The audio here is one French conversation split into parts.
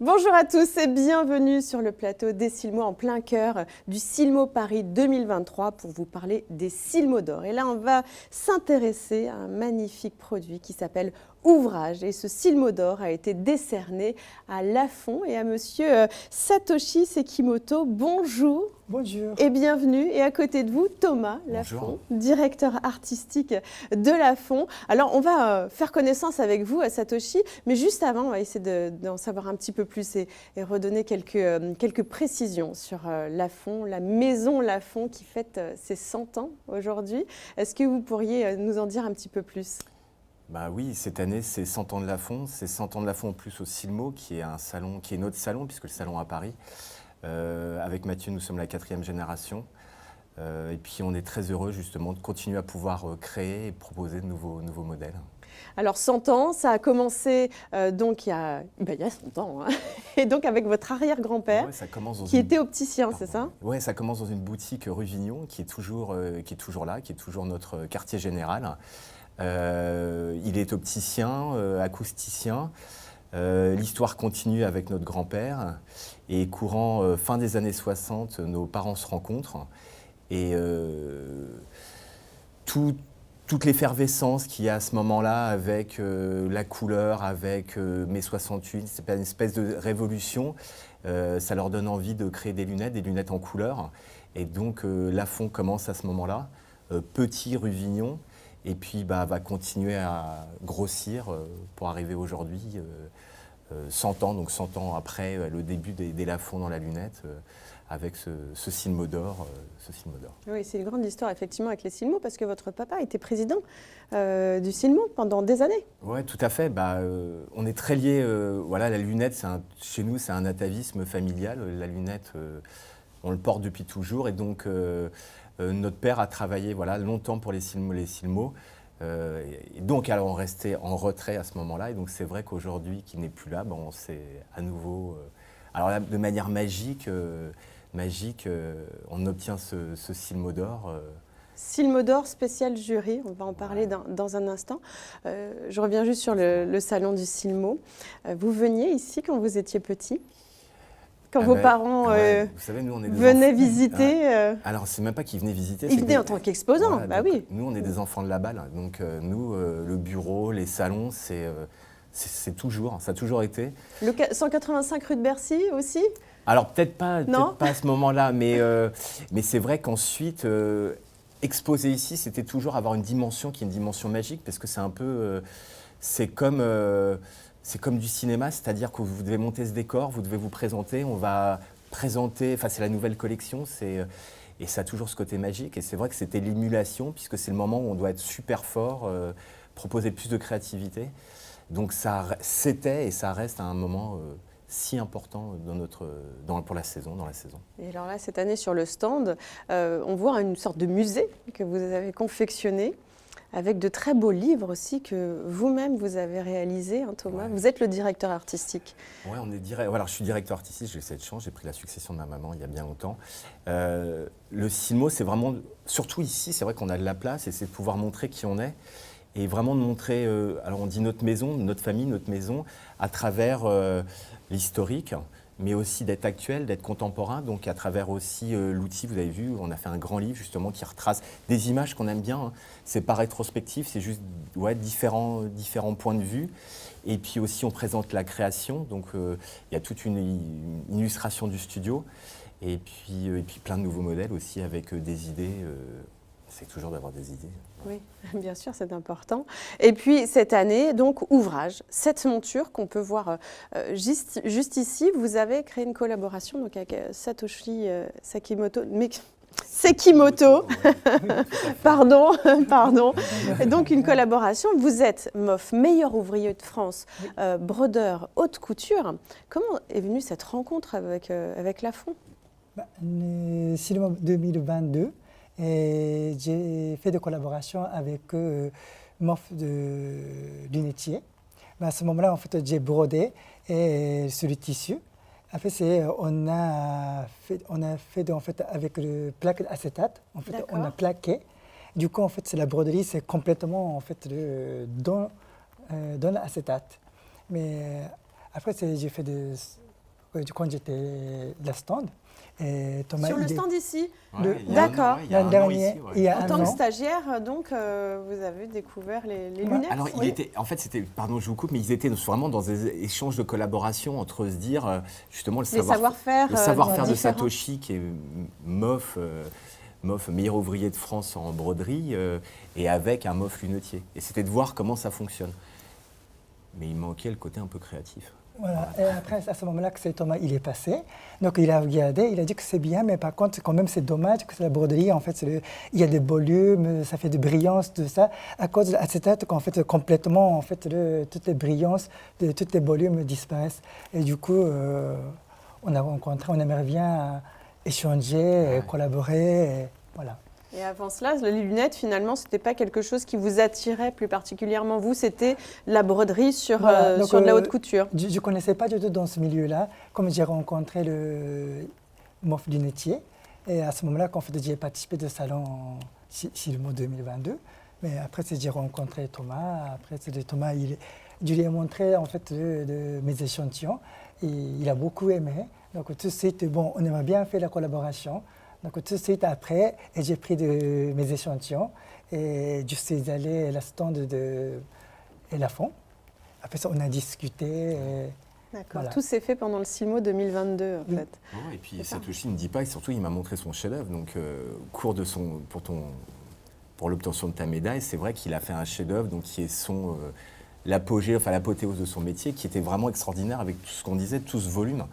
Bonjour à tous et bienvenue sur le plateau des Silmo en plein cœur du Silmo Paris 2023 pour vous parler des Silmo d'or. Et là, on va s'intéresser à un magnifique produit qui s'appelle Ouvrage. Et ce Silmo d'or a été décerné à Lafon et à monsieur Satoshi Sekimoto. Bonjour. Bonjour. Et bienvenue. Et à côté de vous, Thomas Lafon, directeur artistique de Lafon. Alors, on va faire connaissance avec vous, Satoshi, mais juste avant, on va essayer d'en savoir un petit peu plus et redonner quelques précisions sur Lafon, la maison Lafon qui fête ses 100 ans aujourd'hui. Est-ce que vous pourriez nous en dire un petit peu plus ? Bah oui, cette année, c'est 100 ans de Lafon. C'est 100 ans de Lafon en plus au Silmo, qui est un salon, qui est notre salon, puisque le salon à Paris. Avec Mathieu, nous sommes la 4e génération. Et puis, on est très heureux, justement, de continuer à pouvoir créer et proposer de nouveaux modèles. Alors, 100 ans, ça a commencé donc il y a 100 ans. Hein. Et donc, avec votre arrière-grand-père, qui était opticien, c'est ça ? Oui, ça commence dans une boutique rue Vignon, qui est toujours là, qui est toujours notre quartier général. Il est opticien, acousticien. L'histoire continue avec notre grand-père. Et courant fin des années 60, nos parents se rencontrent. Et toute l'effervescence qu'il y a à ce moment-là avec la couleur, avec mai 68, c'est une espèce de révolution. Ça leur donne envie de créer des lunettes en couleur. Et donc Lafon commence à ce moment-là, petit rue Vignon. Et puis va continuer à grossir pour arriver aujourd'hui, 100 ans, donc 100 ans après le début des Lafon dans la lunette, avec ce Silmo d'or. Oui, c'est une grande histoire effectivement avec les Silmo, parce que votre papa était président du Silmo pendant des années. Oui, tout à fait. On est très liés. La lunette, chez nous, c'est un atavisme familial. La lunette, on le porte depuis toujours. Et donc, notre père a travaillé longtemps pour les Silmo. Et donc, alors, on restait en retrait à ce moment-là. Et donc, c'est vrai qu'aujourd'hui, qu'il n'est plus là, on s'est à nouveau... alors là, de manière magique, on obtient ce Silmo d'or. Silmo d'or spécial jury, on va en parler dans un instant. Je reviens juste sur le salon du Silmo. Vous veniez ici quand vous étiez petit ? Quand vos parents vous savez, nous, on est venaient visiter Alors, c'est même pas qu'ils venaient visiter. Ils venaient en tant qu'exposants, oui. Nous, on est des enfants de la balle. Donc, nous, le bureau, les salons, c'est toujours, ça a toujours été. Le 185 rue de Bercy aussi ? Alors, peut-être pas à ce moment-là, mais c'est vrai qu'ensuite, exposer ici, c'était toujours avoir une dimension qui est une dimension magique, parce que c'est un peu... c'est comme du cinéma, c'est-à-dire que vous devez monter ce décor, vous devez vous présenter, on va présenter, c'est la nouvelle collection, et ça a toujours ce côté magique. Et c'est vrai que c'était l'émulation, puisque c'est le moment où on doit être super fort, proposer plus de créativité. Donc c'était et ça reste un moment si important pour la saison, dans la saison. Et alors là, cette année, sur le stand, on voit une sorte de musée que vous avez confectionné, avec de très beaux livres aussi que vous-même vous avez réalisés, hein, Thomas. Vous êtes le directeur artistique. Oui, je suis directeur artistique, j'ai cette chance, j'ai pris la succession de ma maman il y a bien longtemps. Le Silmo, c'est vraiment, surtout ici, c'est vrai qu'on a de la place et c'est de pouvoir montrer qui on est. Et vraiment de montrer, alors on dit notre maison, notre famille, notre maison, à travers l'historique, mais aussi d'être actuel, d'être contemporain, donc à travers aussi l'outil, vous avez vu, on a fait un grand livre justement qui retrace des images qu'on aime bien, hein. C'est pas rétrospectif, c'est juste différents points de vue. Et puis aussi on présente la création, donc il y a toute une illustration du studio, et puis plein de nouveaux modèles aussi avec des idées. C'est toujours d'avoir des idées. Oui, bien sûr, c'est important. Et puis cette année, donc Ouvrage, cette monture qu'on peut voir juste ici, vous avez créé une collaboration donc, avec Satoshi Sekimoto. Sekimoto, pardon. Et donc une collaboration, vous êtes MOF, meilleur ouvrier de France, brodeur, haute couture. Comment est venue cette rencontre avec Lafon ? Silmo 2022. Et j'ai fait des collaborations avec MOF de lunetier. À ce moment-là, en fait, j'ai brodé sur le tissu. Après, on a fait en fait, avec le plaque d'acétate. En fait, on a plaqué. Du coup, en fait, la broderie, c'est complètement en fait, dans l'acétate. Mais après, j'ai fait quand j'étais à la stand. Et Thomas, Sur le stand ici, Ouais, il y a un an, D'accord. ouais, il y a l'an un an dernier, ici, ouais. il y a en un tant que an. stagiaire, donc vous avez découvert les lunettes. Alors, oui. en fait, c'était, pardon, je vous coupe, mais ils étaient vraiment dans des échanges de collaboration entre se dire, justement, Les savoir-faire le savoir-faire de différents. Satoshi, qui est MOF, meilleur ouvrier de France en broderie, et avec un MOF lunetier. Et c'était de voir comment ça fonctionne. Mais il manquait le côté un peu créatif. Voilà. Et après, à ce moment-là, que c'est Thomas, il est passé. Donc, il a regardé, il a dit que c'est bien, mais par contre, quand même, c'est dommage que la broderie, en fait, il y a des volumes, ça fait de brillance, tout ça. À cause de l'acétate, qu'en fait, complètement, en fait, toutes les brillances, tous les volumes disparaissent. Et du coup, on a rencontré, on aimerait bien échanger, collaborer, et voilà. Et avant cela, les lunettes, finalement, ce n'était pas quelque chose qui vous attirait plus particulièrement. Vous, c'était la broderie sur, Voilà, donc, sur de la haute couture. Je ne connaissais pas du tout dans ce milieu-là. Comme j'ai rencontré le MOF lunetier, et à ce moment-là, qu'en fait, j'ai participé au salon Silmo 2022. Mais après, j'ai rencontré Thomas. Après, Thomas, je lui ai montré en fait, mes échantillons. Et il a beaucoup aimé. Donc, tout de suite, bon, on aimerait bien faire la collaboration. Donc, tout de suite après, j'ai pris mes échantillons et je suis allé à la stand de Elafon. Après ça, on a discuté. D'accord. Voilà. Tout s'est fait pendant le Silmo 2022, en Oui. fait. Ouais, et puis C'est ça. Satoshi ne dit pas, et surtout il m'a montré son chef-d'œuvre. Donc, au cours de pour l'obtention de ta médaille, c'est vrai qu'il a fait un chef-d'œuvre, donc qui est l'apogée, enfin l'apothéose de son métier, qui était vraiment extraordinaire avec tout ce qu'on disait, tout ce volume.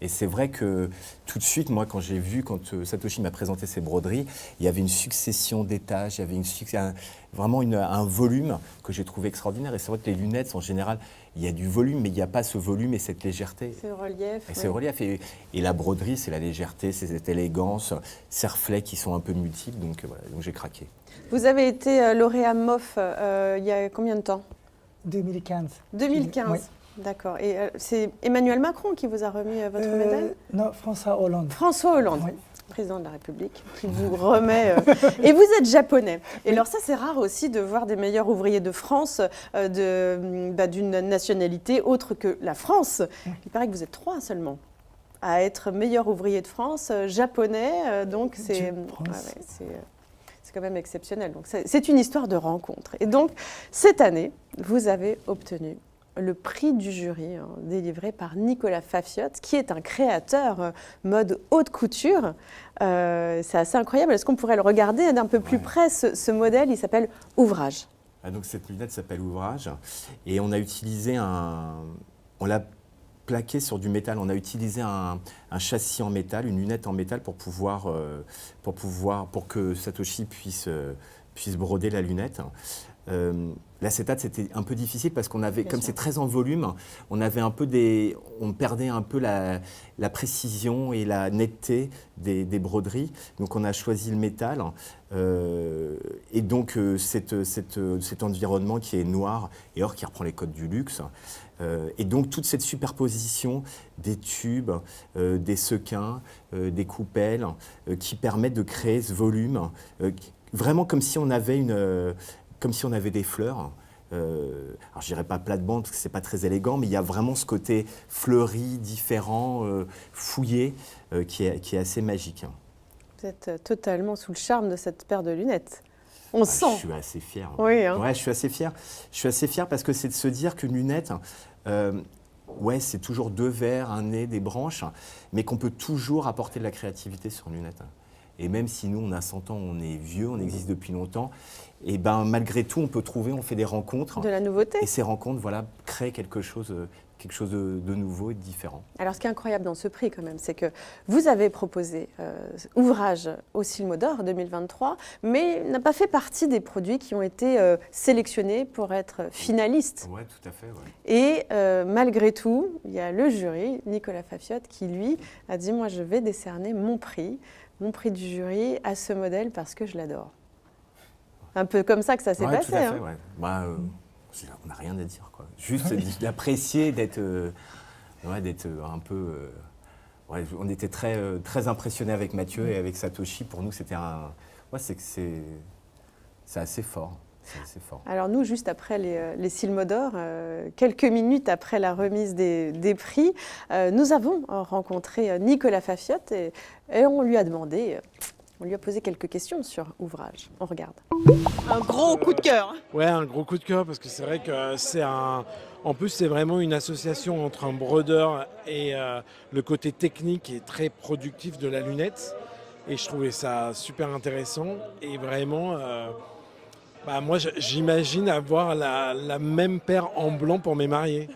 Et c'est vrai que tout de suite, moi, quand Satoshi m'a présenté ses broderies, il y avait une succession d'étages, il y avait vraiment un volume que j'ai trouvé extraordinaire. Et c'est vrai que les lunettes, en général, il y a du volume, mais il n'y a pas ce volume et cette légèreté. C'est relief. Et c'est relief. Et la broderie, c'est la légèreté, c'est cette élégance, ces reflets qui sont un peu multiples. Donc voilà, donc j'ai craqué. Vous avez été lauréat MOF il y a combien de temps 2015. 2015. Oui. D'accord. Et c'est Emmanuel Macron qui vous a remis votre médaille? Non, François Hollande. François Hollande, Oui. président de la République, qui vous remet. Et vous êtes japonais. Et alors ça, c'est rare aussi de voir des meilleurs ouvriers de France d'une nationalité autre que la France. Il paraît que vous êtes 3 seulement à être meilleur ouvrier de France, japonais. Donc c'est c'est quand même exceptionnel. Donc c'est une histoire de rencontre. Et donc cette année, vous avez obtenu le prix du jury délivré par Nicolas Fafiotte, qui est un créateur mode haute couture. C'est assez incroyable. Est-ce qu'on pourrait le regarder d'un peu plus près, ce modèle? Il s'appelle Ouvrage. Ah, donc cette lunette s'appelle Ouvrage. Et on a utilisé on l'a plaqué sur du métal. On a utilisé un châssis en métal, une lunette en métal pour que Satoshi puisse broder la lunette. L'acétate, c'était un peu difficile parce qu'on avait, comme c'est très en volume, on perdait un peu la précision et la netteté des broderies. Donc on a choisi le métal et donc cet environnement qui est noir et or qui reprend les codes du luxe. Et donc toute cette superposition des tubes, des sequins, des coupelles qui permettent de créer ce volume, vraiment comme si on avait des fleurs. Alors je dirais pas plate-bande parce que c'est pas très élégant, mais il y a vraiment ce côté fleuri, différent, fouillé, qui est assez magique. Vous êtes totalement sous le charme de cette paire de lunettes. On sent. Je suis assez fier. Oui, hein. Ouais, je suis assez fier. Je suis assez fier parce que c'est de se dire qu'une lunette, c'est toujours 2 verres, un nez, des branches, mais qu'on peut toujours apporter de la créativité sur une lunette. Et même si nous, on a 100 ans, on est vieux, on existe depuis longtemps, et malgré tout, on fait des rencontres. De la nouveauté. Et ces rencontres, créent quelque chose de nouveau et de différent. Alors, ce qui est incroyable dans ce prix, quand même, c'est que vous avez proposé Ouvrage au Silmo d'Or 2023, mais n'a pas fait partie des produits qui ont été sélectionnés pour être finalistes. Oui, tout à fait. Ouais. Et malgré tout, il y a le jury, Nicolas Fafiotte, qui, lui, a dit « Moi, je vais décerner mon prix du jury à ce modèle parce que je l'adore ». Un peu comme ça que ça s'est passé. Tout à fait, hein. Ouais. On n'a rien à dire, quoi. Juste d'apprécier, d'être un peu... on était très impressionnés avec Mathieu et avec Satoshi. Pour nous, c'était c'est assez fort. C'est fort. Alors nous, juste après les Silmodor, quelques minutes après la remise des prix, nous avons rencontré Nicolas Fafiotte et on lui a demandé, on lui a posé quelques questions sur Ouvrage. On regarde. Un gros coup de cœur. Ouais, un gros coup de cœur parce que c'est vrai que en plus, c'est vraiment une association entre un brodeur et le côté technique et très productif de la lunette. Et je trouvais ça super intéressant et vraiment... moi, j'imagine avoir la même paire en blanc pour mes mariés.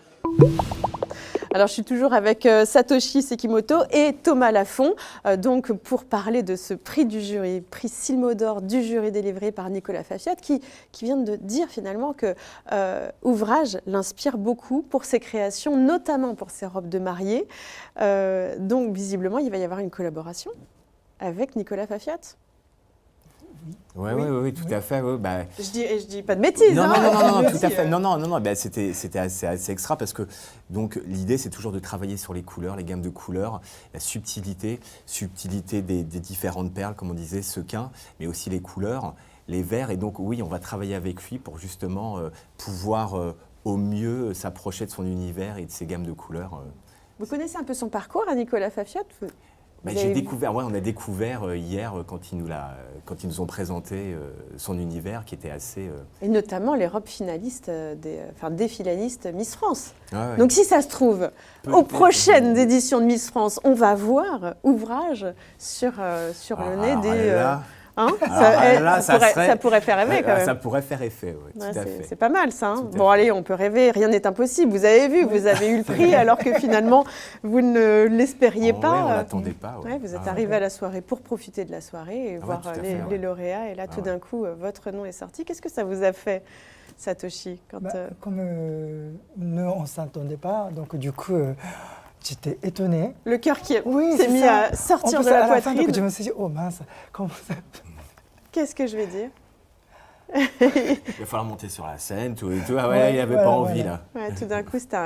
Alors, je suis toujours avec Satoshi Sekimoto et Thomas Lafont, donc pour parler de ce prix du jury, prix Silmodor du jury délivré par Nicolas Fafiotte, qui vient de dire finalement que Ouvrage l'inspire beaucoup pour ses créations, notamment pour ses robes de mariée. Donc, visiblement, il va y avoir une collaboration avec Nicolas Fafiotte. Oui, tout à fait. Ouais, Je dis pas de bêtises. Non, hein, tout à fait. Non, c'était assez extra parce que donc l'idée c'est toujours de travailler sur les couleurs, les gammes de couleurs, la subtilité des différentes perles, comme on disait, sequins, mais aussi les couleurs, les verts. Et donc oui, on va travailler avec lui pour justement pouvoir au mieux s'approcher de son univers et de ses gammes de couleurs. Vous connaissez un peu son parcours à Nicolas Fafiotte? On a découvert hier quand ils nous ont présenté son univers qui était assez... Et notamment les robes finalistes, des finalistes Miss France. Ouais. Donc si ça se trouve, aux prochaines éditions de Miss France, on va voir Ouvrage sur le nez des... Hein, ça pourrait faire rêver quand même. Ça pourrait faire effet, oui, tout à fait. C'est pas mal ça. Hein. Bon allez, on peut rêver, rien n'est impossible. Vous avez vu, vous avez eu le prix alors que finalement vous ne l'espériez pas. Ouais, on l'attendait pas. Ouais. Ouais, vous êtes arrivé à la soirée pour profiter de la soirée et voir les lauréats. Et là, tout d'un coup, votre nom est sorti. Qu'est-ce que ça vous a fait, Satoshi Comme nous, on ne s'entendait pas, donc du coup... J'étais étonnée. Le cœur qui s'est mis à sortir de la poitrine. Donc je me suis dit, oh mince, comment ça... Qu'est-ce que je vais dire? Il va falloir monter sur la scène, tout et tout. Ah ouais, il n'avait pas envie là. Ouais, tout d'un coup, c'était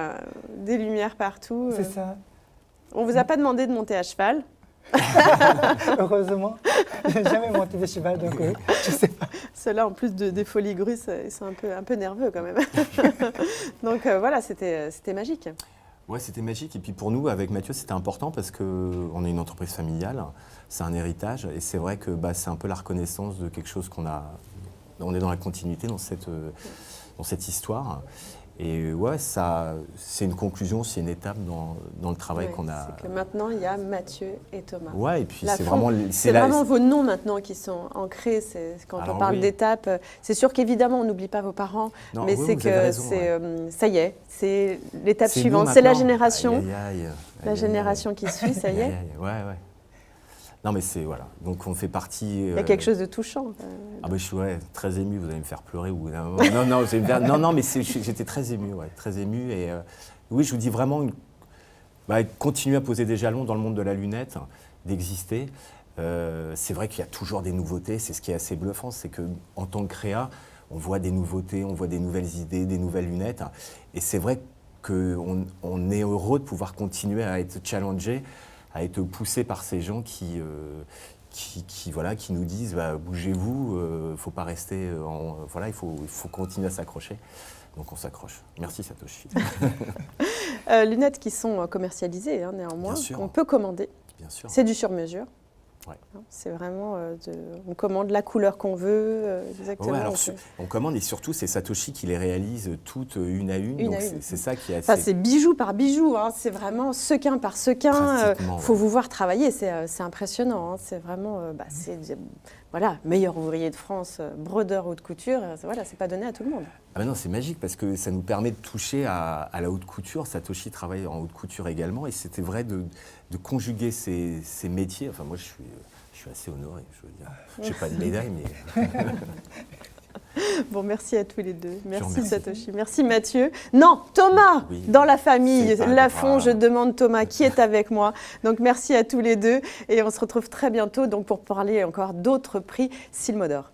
des lumières partout. C'est ça. On ne vous a pas demandé de monter à cheval? Heureusement, je n'ai jamais monté de cheval, donc oui, je ne sais pas. Ceux-là, en plus des folies grues, c'est un peu nerveux quand même. Donc voilà, c'était magique. Ouais, c'était magique. Et puis pour nous, avec Mathieu, c'était important parce qu'on est une entreprise familiale, c'est un héritage. Et c'est vrai que c'est un peu la reconnaissance de quelque chose qu'on a. On est dans la continuité dans cette histoire. Et ouais, c'est une conclusion, c'est une étape dans le travail qu'on a. C'est que maintenant, il y a Mathieu et Thomas. Ouais, et puis c'est vraiment vos noms maintenant qui sont ancrés. Quand on parle d'étape, c'est sûr qu'évidemment, on n'oublie pas vos parents, mais c'est que ça y est, c'est l'étape suivante, c'est la génération, la génération qui suit, ça y est. Ouais. Non, mais c'est voilà. Donc on fait partie. Il y a quelque chose de touchant. Ah je suis très ému. Vous allez me faire pleurer ou non, mais j'étais très ému, très ému. Et oui, je vous dis vraiment, continuer à poser des jalons dans le monde de la lunette, d'exister. C'est vrai qu'il y a toujours des nouveautés. C'est ce qui est assez bluffant, c'est que en tant que créa, on voit des nouveautés, on voit des nouvelles idées, des nouvelles lunettes. Et c'est vrai qu'on est heureux de pouvoir continuer à être challengé, à être poussé par ces gens qui nous disent bougez-vous, faut pas rester il faut continuer à s'accrocher. Donc on s'accroche. Merci Satoshi. Lunettes qui sont commercialisées néanmoins, qu'on peut commander. Bien sûr. C'est du sur-mesure. Ouais. C'est vraiment, on commande la couleur qu'on veut, exactement. Ouais, alors, on commande et surtout c'est Satoshi qui les réalise toutes une à une. Donc c'est ça qui est assez... Enfin, c'est bijou par bijou, c'est vraiment sequin par sequin. Faut vous voir travailler, c'est impressionnant. C'est vraiment, meilleur ouvrier de France, brodeur haute couture. C'est pas donné à tout le monde. Ah non, c'est magique parce que ça nous permet de toucher à la haute couture. Satoshi travaille en haute couture également et c'était vrai de conjuguer ces métiers. Enfin, moi, je suis assez honoré, je veux dire. Je n'ai pas de médaille, mais... Bon, merci à tous les deux. Merci Satoshi. Merci Mathieu. Non, Thomas, dans la famille Lafont, je demande Thomas qui est avec moi. Donc, merci à tous les deux. Et on se retrouve très bientôt pour parler encore d'autres prix Silmodor.